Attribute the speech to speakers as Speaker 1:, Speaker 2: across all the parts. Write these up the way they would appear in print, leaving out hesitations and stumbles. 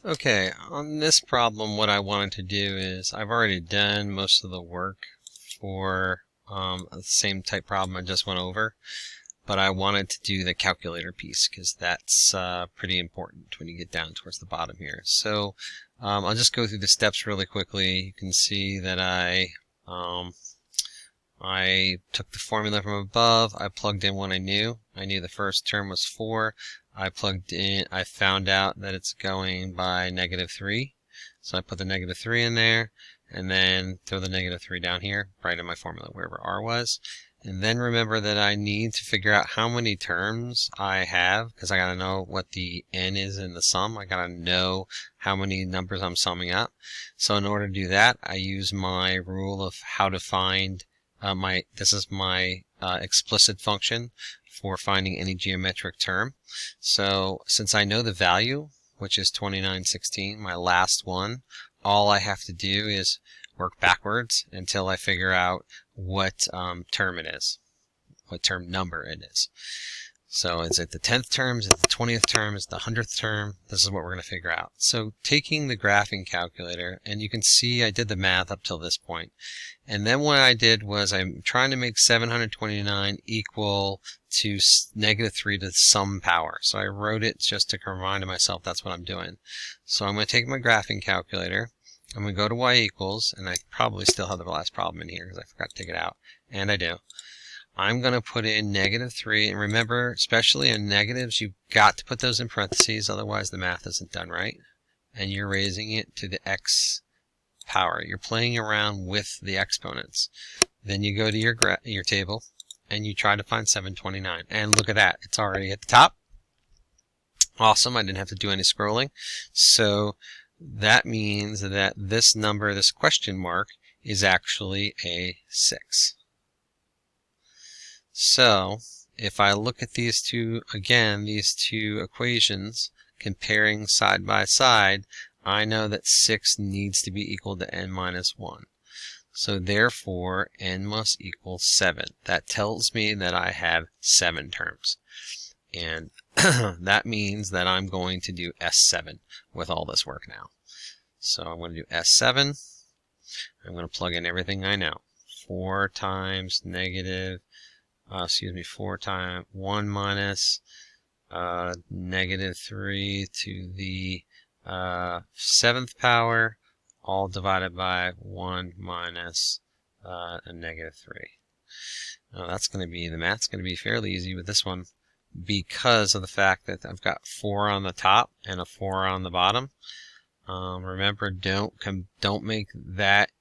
Speaker 1: Okay, on this problem what I wanted to do is I've already done most of the work for the same type problem I just went over, but I wanted to do the calculator piece because that's pretty important when you get down towards the bottom here. So I'll just go through the steps really quickly. You can see that I took the formula from above, I plugged in what I knew. I knew the first term was 4. I found out that it's going by -3. So I put the -3 in there, and then throw the -3 down here, right in my formula, wherever R was. And then remember that I need to figure out how many terms I have, because I gotta know what the n is in the sum. I gotta know how many numbers I'm summing up. So in order to do that, I use my rule of how to find this is my explicit function for finding any geometric term. So since I know the value, which is 2916, my last one, all I have to do is work backwards until I figure out what term it is, what term number it is. So is it the 10th term, is it the 20th term, is it the 100th term? This is what we're going to figure out. So taking the graphing calculator, and you can see I did the math up till this point. And then what I did was I'm trying to make 729 equal to -3 to some power. So I wrote it just to remind myself that's what I'm doing. So I'm going to take my graphing calculator. I'm going to go to y equals, and I probably still have the last problem in here because I forgot to take it out. And I do. I'm going to put in -3, and remember, especially in negatives, you've got to put those in parentheses, otherwise the math isn't done right. And you're raising it to the x power. You're playing around with the exponents. Then you go to your table, and you try to find 729. And look at that, it's already at the top. Awesome, I didn't have to do any scrolling. So that means that this number, this question mark, is actually a 6. So if I look at these two, again, these two equations, comparing side by side, I know that 6 needs to be equal to n minus 1. So therefore, n must equal 7. That tells me that I have 7 terms. And that means that I'm going to do S7 with all this work now. So I'm going to do S7. I'm going to plug in everything I know. 4 times 4 times 1 minus -3 to the 7th power, all divided by 1 minus a -3. Now that's going to be, the math's going to be fairly easy with this one because of the fact that I've got 4 on the top and a 4 on the bottom. Remember, don't make that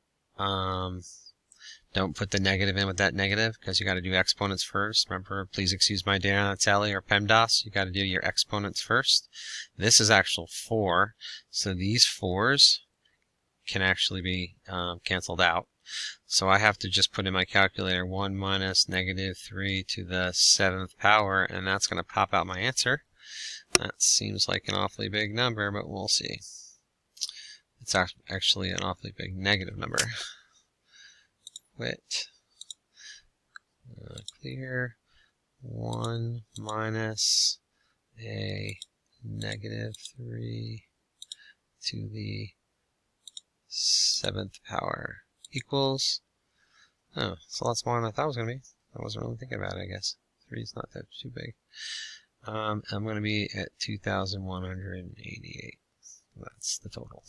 Speaker 1: don't put the negative in with that negative because you got to do exponents first. Remember, please excuse my tally or PEMDAS. You got to do your exponents first. This is actual 4, so these 4s can actually be canceled out. So I have to just put in my calculator 1 minus -3 to the 7th power, and that's going to pop out my answer. That seems like an awfully big number, but we'll see. It's actually an awfully big negative number. Quit. Clear. 1 minus a -3 to the 7th power equals, oh, it's a lot smaller than I thought it was going to be. I wasn't really thinking about it, I guess. 3 is not that too big. I'm going to be at 2,188. That's the total.